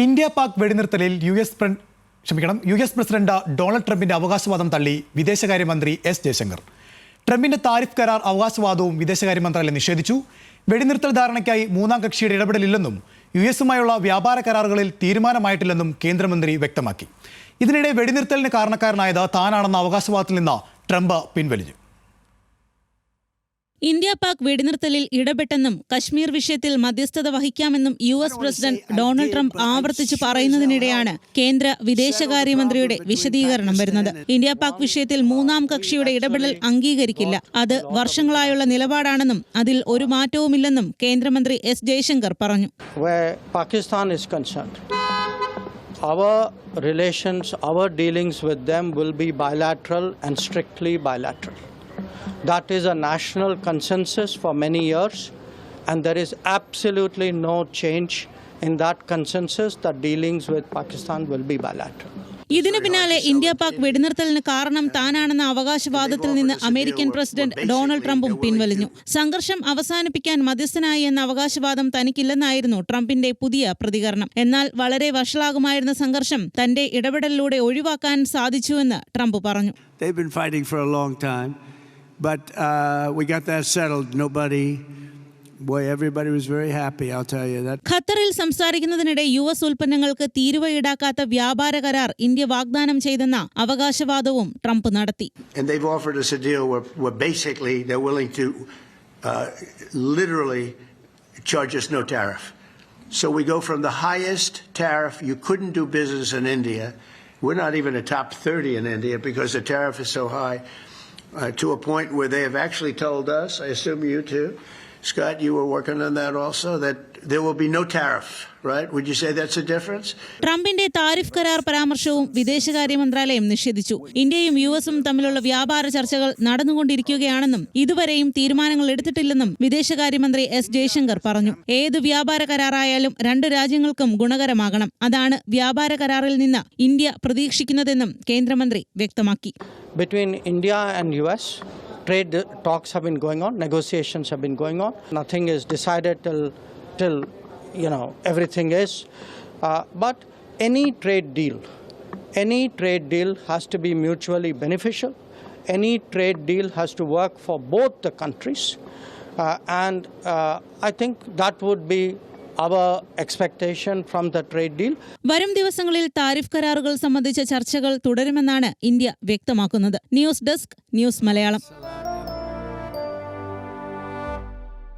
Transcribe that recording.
India Pak വെടിനിർത്തലിൽ U S president Donald ട്രംപിന്റെ അവകാശവാദം തള്ളി വിദേശകാര്യമന്ത്രി എസ് ജയശങ്കർ. ട്രംപിന്റെ താരിഫ് കരാർ അവകാശവാദവും വിദേശകാര്യ മന്ത്രാലയം നിഷേധിച്ചു. വെടിനിർത്തൽ ധാരണയ്ക്കായി മൂന്നാം കക്ഷിയുടെ ഇടപെടലില്ലെന്നും യു എസുമായുള്ള വ്യാപാര കരാറുകളിൽ തീരുമാനമായിട്ടില്ലെന്നും കേന്ദ്രമന്ത്രി വ്യക്തമാക്കി. ഇതിനിടെ വെടിനിർത്തലിന് കാരണക്കാരനായത് താനാണെന്ന അവകാശവാദത്തിൽ നിന്ന് ട്രംപ് പിൻവലിഞ്ഞു. ഇന്ത്യ പാക് വെടിനിർത്തലിൽ ഇടപെട്ടെന്നും കശ്മീർ വിഷയത്തിൽ മധ്യസ്ഥത വഹിക്കാമെന്നും U S president Donald Trump ആവർത്തിച്ചു പറയുന്നതിനിടെയാണ് കേന്ദ്ര വിദേശകാര്യമന്ത്രിയുടെ വിശദീകരണം വരുന്നത്. ഇന്ത്യ പാക് വിഷയത്തിൽ മൂന്നാം കക്ഷിയുടെ ഇടപെടൽ അംഗീകരിക്കില്ല. അത് വർഷങ്ങളായുള്ള നിലപാടാണെന്നും അതിൽ ഒരു മാറ്റവുമില്ലെന്നും കേന്ദ്രമന്ത്രി എസ് ജയശങ്കർ പറഞ്ഞു. Our relations, our dealings with them will be bilateral and strictly bilateral. That is a national consensus for many years, and there is absolutely no change in that consensus. The dealings with Pakistan will be bilateral. ഇതിനു പിന്നാലെ India Pak വെടിനിർത്തലിന് കാരണം താനാണെന്ന അവകാശവാദത്തിൽ നിന്ന് American president Donald ട്രംപും പിൻവലിഞ്ഞു. സംഘർഷം അവസാനിപ്പിക്കാൻ മധ്യസ്ഥനായി എന്ന അവകാശവാദം തനിക്കില്ലെന്നായിരുന്നു ട്രംപിന്റെ പുതിയ പ്രതികരണം. എന്നാൽ വളരെ വഷളാകുമായിരുന്ന സംഘർഷം തന്റെ ഇടപെടലിലൂടെ ഒഴിവാക്കാൻ സാധിച്ചുവെന്ന് ട്രംപ് പറഞ്ഞു. But we got that settled. Everybody was very happy, I'll tell you that. ഖത്തറിൽ സംസാരിക്കുന്നതിനിടെ യു എസ് ഉൽപ്പന്നങ്ങൾക്ക് തീരുവ ഈടാക്കാത്ത വ്യാപാര കരാർ ഇന്ത്യ വാഗ്ദാനം ചെയ്തെന്ന അവകാശവാദവും ട്രംപ് നടത്തി. And they've offered us a deal where basically they're willing to literally charge us no tariff. So we go from the highest tariff, you couldn't do business in India. We're not even a top 30 in India because the tariff is so high. To a point where they have actually told us, I assume you too, Scott, you were working on that also, that there will be no tariff, right? Would you say that's a difference? ട്രംപിന്റെ tariff കരാർ പരാമർശവും വിദേശകാര്യ മന്ത്രാലയം നിഷേധിച്ചു. ഇന്ത്യയും U എസും തമ്മിലുള്ള വ്യാപാര ചർച്ചകൾ നടന്നുകൊണ്ടിരിക്കുകയാണെന്നും ഇതുവരെയും തീരുമാനങ്ങൾ എടുത്തിട്ടില്ലെന്നും വിദേശകാര്യമന്ത്രി എസ് ജയശങ്കർ പറഞ്ഞു. ഏത് വ്യാപാര കരാറായാലും രണ്ട് രാജ്യങ്ങൾക്കും ഗുണകരമാകണം. അതാണ് വ്യാപാര കരാറിൽ നിന്ന് ഇന്ത്യ പ്രതീക്ഷിക്കുന്നതെന്നും കേന്ദ്രമന്ത്രി വ്യക്തമാക്കി. Between India and US, trade talks have been going on, negotiations have been going on. Nothing is decided till everything is. But any trade deal has to be mutually beneficial. Any trade deal has to work for both the countries. And I think that would be our expectation from the trade deal. വരും ദിവസങ്ങളിൽ tariff കരാറുകൾ സംബന്ധിച്ച ചർച്ചകൾ തുടരുമെന്നാണ് India വ്യക്തമാക്കുന്നത്. News desk, news Malayalam.